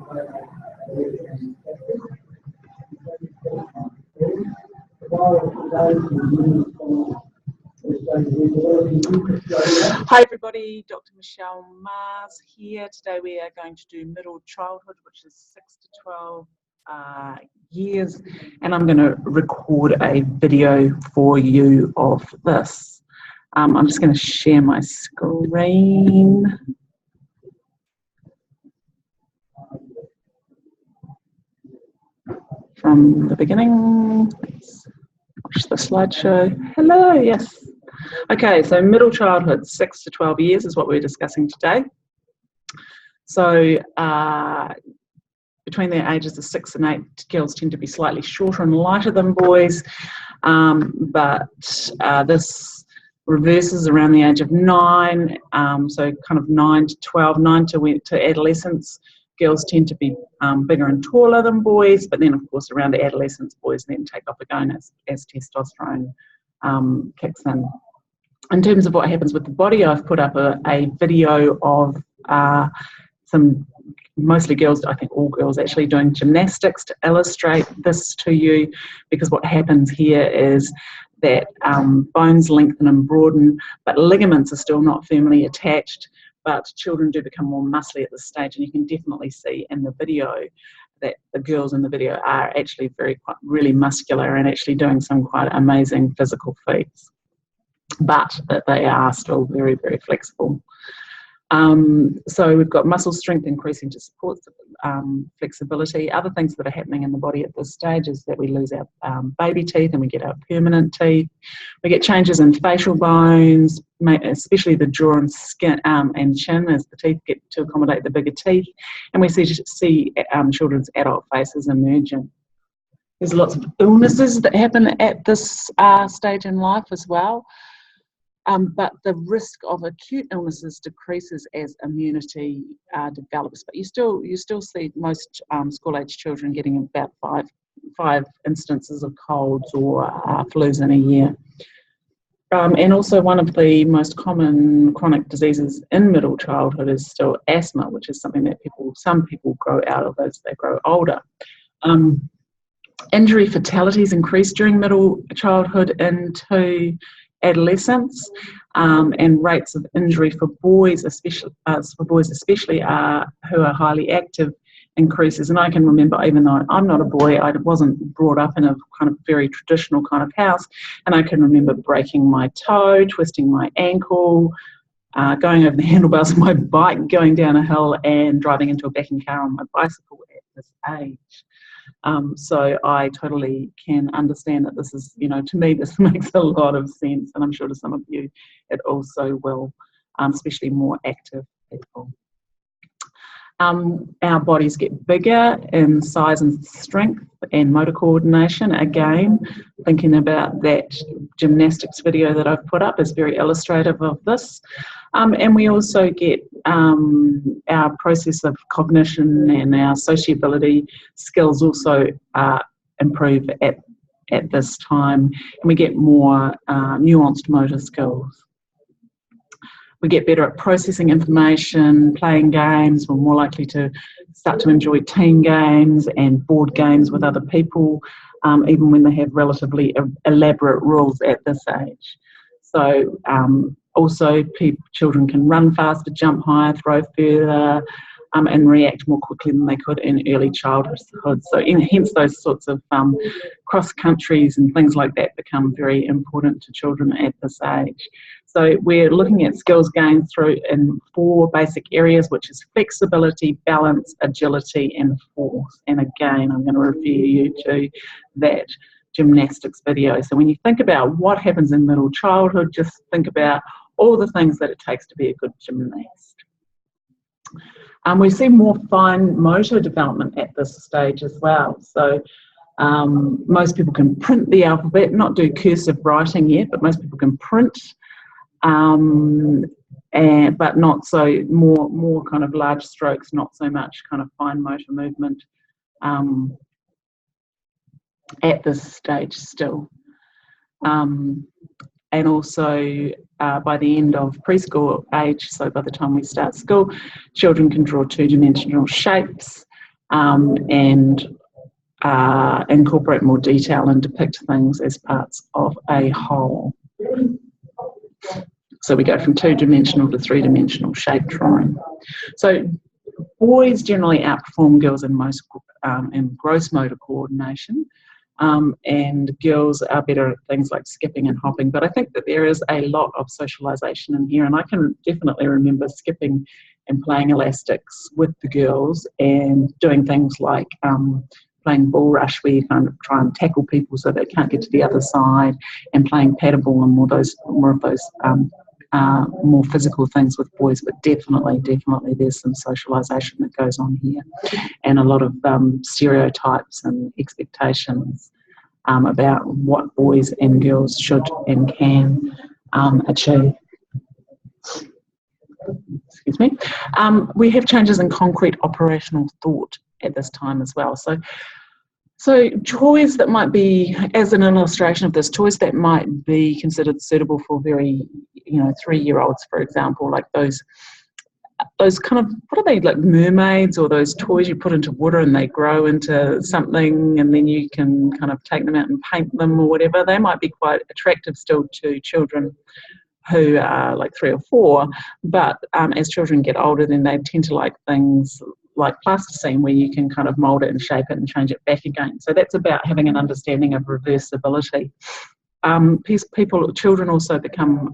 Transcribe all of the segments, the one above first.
Hi everybody, Dr. Michelle Mars here. Today we are going to do middle childhood, which is 6 to 12 years, and I'm going to record a video for you of this. I'm just going to share my screen. From the beginning, let's watch the slideshow. Hello, yes. Okay, so middle childhood, 6 to 12 years is what we're discussing today. So between the ages of 6 and 8, girls tend to be slightly shorter and lighter than boys, but this reverses around the age of 9, so kind of 9 to 12, 9 to adolescence. Girls tend to be bigger and taller than boys, but then of course around adolescence, boys then take off again as testosterone kicks in. In terms of what happens with the body, I've put up a video of some, mostly girls, I think all girls actually, doing gymnastics to illustrate this to you, because what happens here is that bones lengthen and broaden, but ligaments are still not firmly attached. But children do become more muscly at this stage, and you can definitely see in the video that the girls in the video are actually really muscular and actually doing some quite amazing physical feats, but that they are still very, very flexible. So we've got muscle strength increasing to support flexibility. Other things that are happening in the body at this stage is that we lose our baby teeth and we get our permanent teeth. We get changes in facial bones, especially the jaw and skin and chin, as the teeth get to accommodate the bigger teeth. And we see children's adult faces emerging. There's lots of illnesses that happen at this stage in life as well. But the risk of acute illnesses decreases as immunity develops. But you still see most school-age children getting about five instances of colds or flus in a year. And also one of the most common chronic diseases in middle childhood is still asthma, which is something that some people grow out of as they grow older. Injury fatalities increase during middle childhood into adolescence, and rates of injury for boys especially who are highly active increases. And I can remember, even though I'm not a boy, I wasn't brought up in a kind of very traditional kind of house, and I can remember breaking my toe, twisting my ankle, going over the handlebars of my bike, going down a hill, and driving into a backing car on my bicycle at this age. So I totally can understand that this is, to me, this makes a lot of sense, and I'm sure to some of you it also will, especially more active people. Our bodies get bigger in size and strength and motor coordination. Again, thinking about that gymnastics video that I've put up is very illustrative of this. And we also get our process of cognition and our sociability skills also improve at this time, and we get more nuanced motor skills. We get better at processing information, playing games. We're more likely to start to enjoy team games and board games with other people, even when they have relatively elaborate rules at this age. So also children can run faster, jump higher, throw further, and react more quickly than they could in early childhood. So hence those sorts of cross countries and things like that become very important to children at this age. So we're looking at skills gained through in 4 basic areas, which is flexibility, balance, agility, and force. And again, I'm going to refer you to that gymnastics video. So when you think about what happens in middle childhood, just think about all the things that it takes to be a good gymnast. We see more fine motor development at this stage as well. So most people can print the alphabet, not do cursive writing yet, but most people can print, but not so, more kind of large strokes, not so much kind of fine motor movement at this stage still. And also by the end of preschool age, so by the time we start school, children can draw 2-dimensional shapes, and incorporate more detail and depict things as parts of a whole. So we go from 2-dimensional to 3-dimensional shape drawing. So boys generally outperform girls in most in gross motor coordination, and girls are better at things like skipping and hopping. But I think that there is a lot of socialisation in here, and I can definitely remember skipping and playing elastics with the girls and doing things like playing ball rush, where you kind of try and tackle people so they can't get to the other side, and playing paddleball and more of those more physical things with boys. But definitely there's some socialisation that goes on here, and a lot of stereotypes and expectations about what boys and girls should and can achieve. Excuse me. We have changes in concrete operational thought at this time as well. So toys that might be, as an illustration of this, toys that might be considered suitable for very, 3-year-olds, for example, like those kind of, what are they, like mermaids, or those toys you put into water and they grow into something and then you can kind of take them out and paint them or whatever. They might be quite attractive still to children who are like 3 or 4, but as children get older, then they tend to like things like plasticine, where you can kind of mould it and shape it and change it back again. So that's about having an understanding of reversibility. Children also become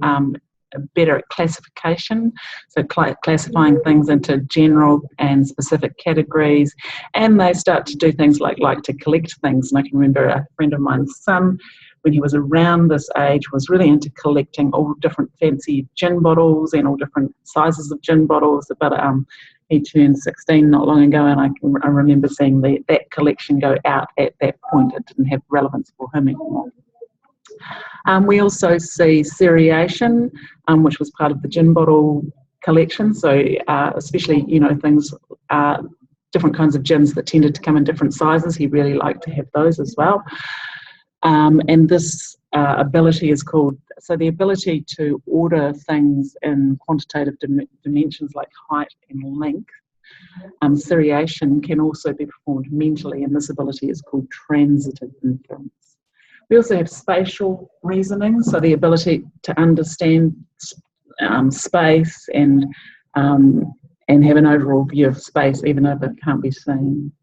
better at classification, so classifying things into general and specific categories, and they start to do things like to collect things. And I can remember a friend of mine's son, when he was around this age, was really into collecting all different fancy gin bottles and all different sizes of gin bottles. But he turned 16 not long ago, and I remember seeing that collection go out at that point. It didn't have relevance for him anymore. We also see seriation, which was part of the gin bottle collection. So especially, things, different kinds of gins that tended to come in different sizes. He really liked to have those as well. And this ability is called, so the ability to order things in quantitative dimensions like height and length. Seriation can also be performed mentally, and this ability is called transitive inference. We also have spatial reasoning, so the ability to understand space and have an overall view of space, even though it can't be seen.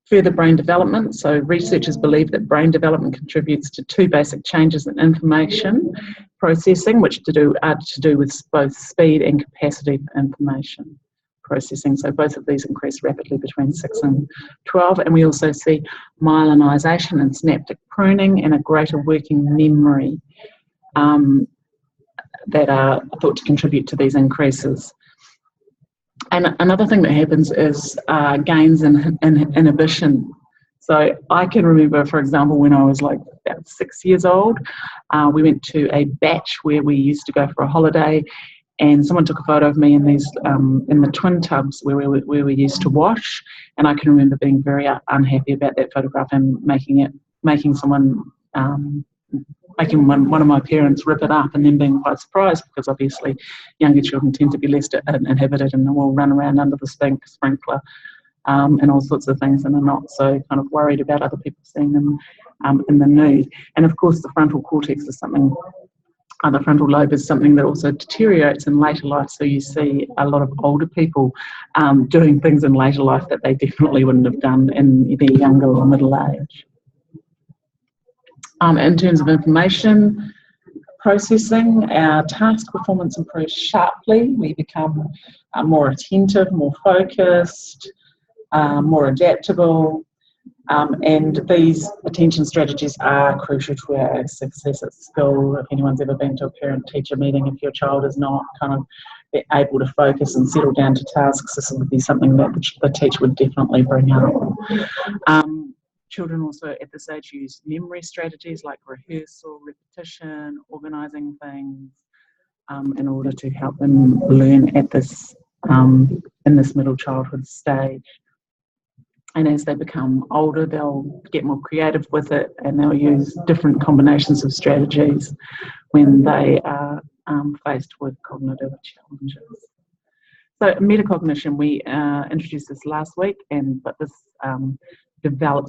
Further brain development. So researchers believe that brain development contributes to 2 basic changes in information processing, which are to do with both speed and capacity for information processing. So both of these increase rapidly between 6 and 12. And we also see myelinization and synaptic pruning and a greater working memory that are thought to contribute to these increases. And another thing that happens is gains in inhibition. So I can remember, for example, when I was like about 6 years old, we went to a batch where we used to go for a holiday, and someone took a photo of me in these in the twin tubs where we used to wash, and I can remember being very unhappy about that photograph and making one of my parents rip it up, and then being quite surprised, because obviously younger children tend to be less inhibited and will run around under the sprinkler and all sorts of things, and are not so kind of worried about other people seeing them in the nude. And of course the frontal cortex is something, the frontal lobe is something that also deteriorates in later life, so you see a lot of older people doing things in later life that they definitely wouldn't have done in their younger or middle age. In terms of information processing, our task performance improves sharply. We become more attentive, more focused, more adaptable, and these attention strategies are crucial to our success at school. If anyone's ever been to a parent-teacher meeting, if your child is not kind of able to focus and settle down to tasks, this would be something that the teacher would definitely bring up. Children also at this age use memory strategies like rehearsal, repetition, organising things in order to help them learn at this in this middle childhood stage. And as they become older, they'll get more creative with it, and they'll use different combinations of strategies when they are faced with cognitive challenges. So metacognition, we introduced this last week, but this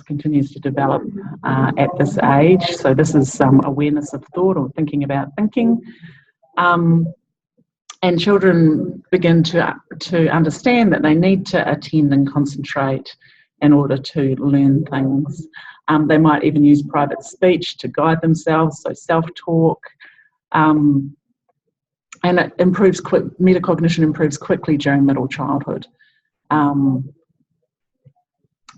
continues to develop at this age. So this is awareness of thought, or thinking about thinking. And children begin to understand that they need to attend and concentrate in order to learn things. They might even use private speech to guide themselves, so self-talk. And it improves metacognition improves quickly during middle childhood. And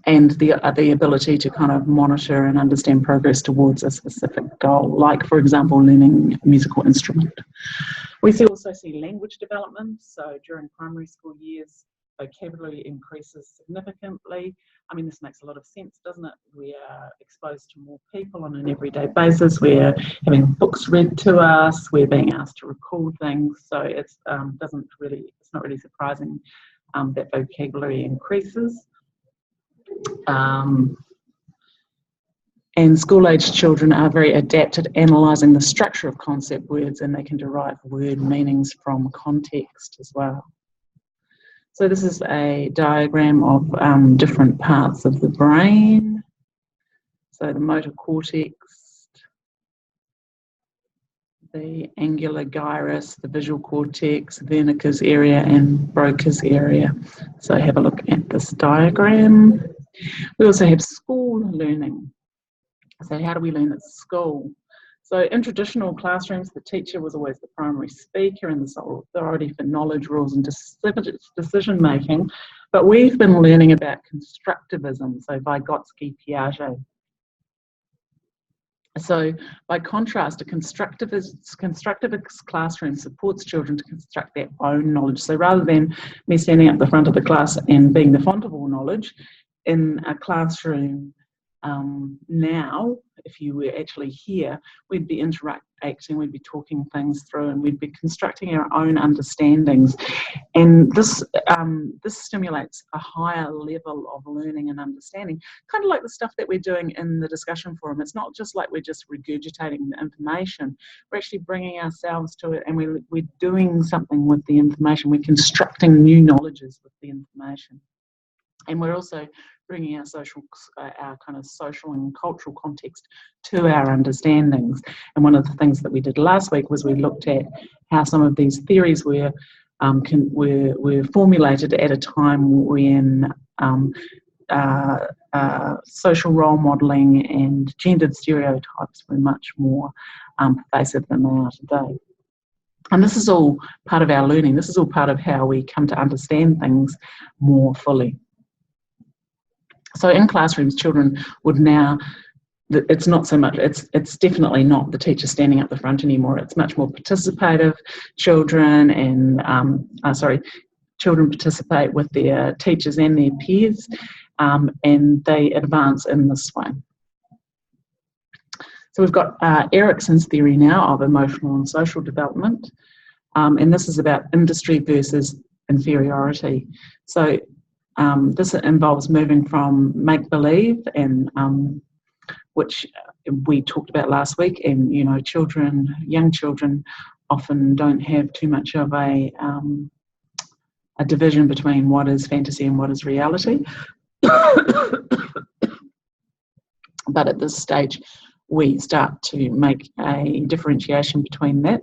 the ability to kind of monitor and understand progress towards a specific goal, like, for example, learning a musical instrument. We also see language development. So during primary school years, vocabulary increases significantly. I mean, this makes a lot of sense, doesn't it? We are exposed to more people on an everyday basis. We're having books read to us. We're being asked to recall things. So it's not really surprising that vocabulary increases. And school-aged children are very adept at analysing the structure of concept words, and they can derive word meanings from context as well. So this is a diagram of different parts of the brain. So the motor cortex, the angular gyrus, the visual cortex, Wernicke's area, and Broca's area. So have a look at this diagram. We also have school learning. So how do we learn at school? So in traditional classrooms, the teacher was always the primary speaker and the sole authority for knowledge, rules, and decision making. But we've been learning about constructivism, so Vygotsky, Piaget. So by contrast, a constructivist classroom supports children to construct their own knowledge. So rather than me standing up the front of the class and being the font of all knowledge, in a classroom now, if you were actually here, we'd be interacting, we'd be talking things through, and we'd be constructing our own understandings. And this stimulates a higher level of learning and understanding, kind of like the stuff that we're doing in the discussion forum. It's not just like we're just regurgitating the information. We're actually bringing ourselves to it, and we're doing something with the information. We're constructing new knowledges with the information. And we're also bringing our kind of social and cultural context to our understandings. And one of the things that we did last week was we looked at how some of these theories were formulated at a time when social role modelling and gendered stereotypes were much more pervasive than they are today. And this is all part of our learning. This is all part of how we come to understand things more fully. So in classrooms, children would now, it's not so much, it's definitely not the teacher standing up the front anymore. It's much more participative. Children participate with their teachers and their peers, and they advance in this way. So we've got Erikson's theory now of emotional and social development, and this is about industry versus inferiority. So this involves moving from make-believe, and which we talked about last week, and young children often don't have too much of a division between what is fantasy and what is reality. But at this stage, we start to make a differentiation between that.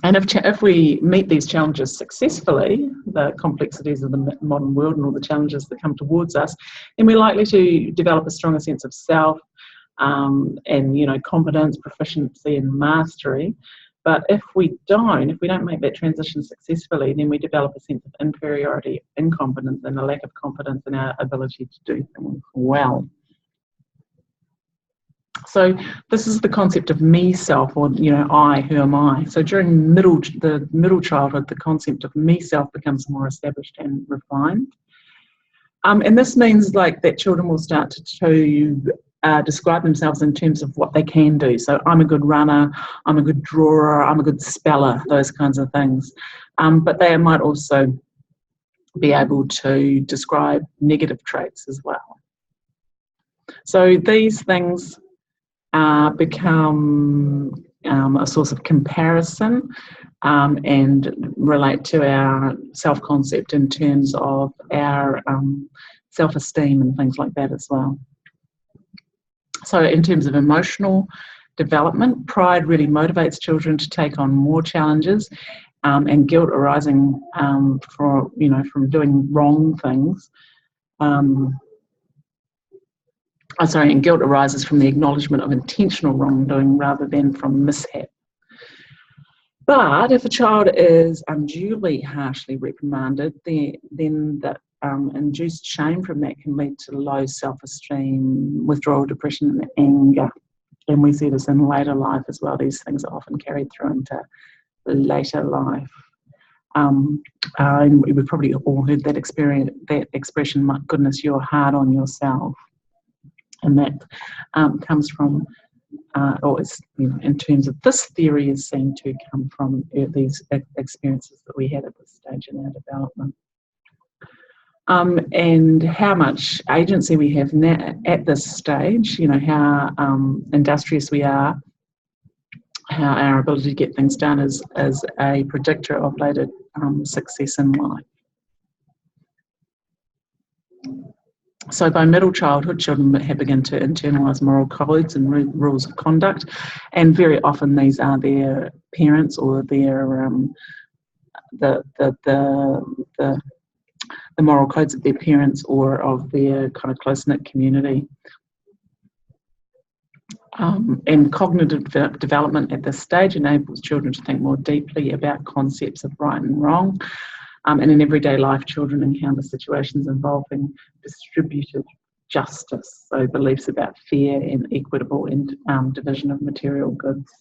And if we meet these challenges successfully, the complexities of the modern world and all the challenges that come towards us, then we're likely to develop a stronger sense of self and competence, proficiency, and mastery. But if we don't make that transition successfully, then we develop a sense of inferiority, incompetence, and a lack of confidence in our ability to do things well. So this is the concept of me-self, or I, who am I? So during the middle childhood, the concept of me-self becomes more established and refined. And this means that children will start to describe themselves in terms of what they can do. So I'm a good runner, I'm a good drawer, I'm a good speller, those kinds of things. But they might also be able to describe negative traits as well. So these things become a source of comparison, and relate to our self-concept in terms of our self-esteem and things like that as well. So in terms of emotional development, pride really motivates children to take on more challenges, and guilt arising from doing wrong things. And guilt arises from the acknowledgement of intentional wrongdoing rather than from mishap. But if a child is unduly harshly reprimanded, then that induced shame from that can lead to low self-esteem, withdrawal, depression, and anger. And we see this in later life as well. These things are often carried through into later life. And we've probably all heard that expression, "My goodness, you're hard on yourself." And that comes from, or is, in terms of this theory, is seen to come from these experiences that we had at this stage in our development. And how much agency we have now at this stage, how industrious we are, how our ability to get things done is a predictor of later success in life. So by middle childhood, children have begun to internalise moral codes and rules of conduct, and very often these are their parents or their the moral codes of their parents or of their kind of close-knit community. And cognitive development at this stage enables children to think more deeply about concepts of right and wrong. And in everyday life, children encounter situations involving distributed justice, so beliefs about fair and equitable division of material goods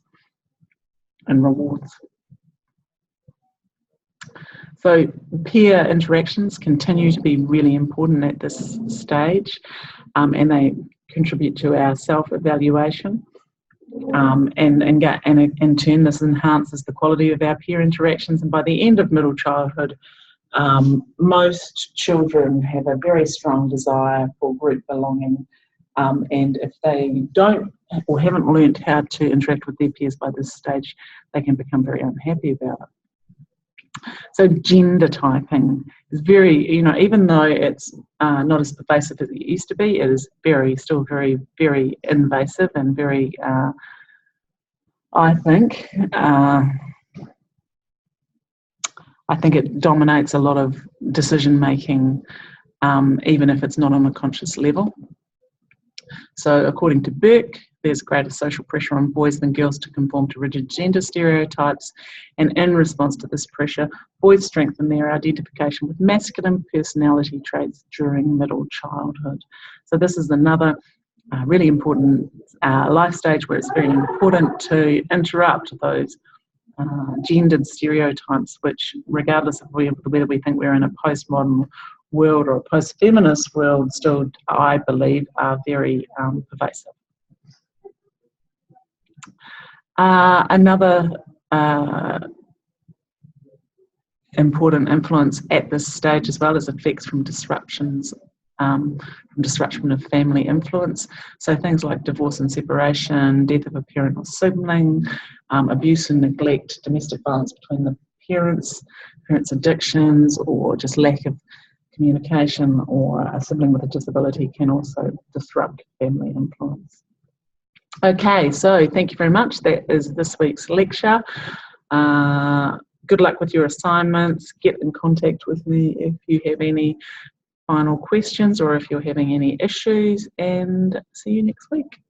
and rewards. So peer interactions continue to be really important at this stage, and they contribute to our self-evaluation. And in turn, this enhances the quality of our peer interactions. And by the end of middle childhood, most children have a very strong desire for group belonging. And if they don't or haven't learnt how to interact with their peers by this stage, they can become very unhappy about it. So gender typing is very, even though it's not as pervasive as it used to be, it is still very, very invasive and very, I think it dominates a lot of decision making, even if it's not on a conscious level. So according to Burke, there's greater social pressure on boys than girls to conform to rigid gender stereotypes, and in response to this pressure, boys strengthen their identification with masculine personality traits during middle childhood. So this is another really important life stage where it's very important to interrupt those gendered stereotypes, which, regardless of whether we think we're in a postmodern world or a post-feminist world, still, I believe, are very pervasive. Another important influence at this stage as well is effects from disruption of family influence. So things like divorce and separation, death of a parent or sibling, abuse and neglect, domestic violence between the parents addictions, or just lack of communication, or a sibling with a disability can also disrupt family influence. Okay, so thank you very much. That is this week's lecture. Good luck with your assignments. Get in contact with me if you have any final questions or if you're having any issues, and see you next week.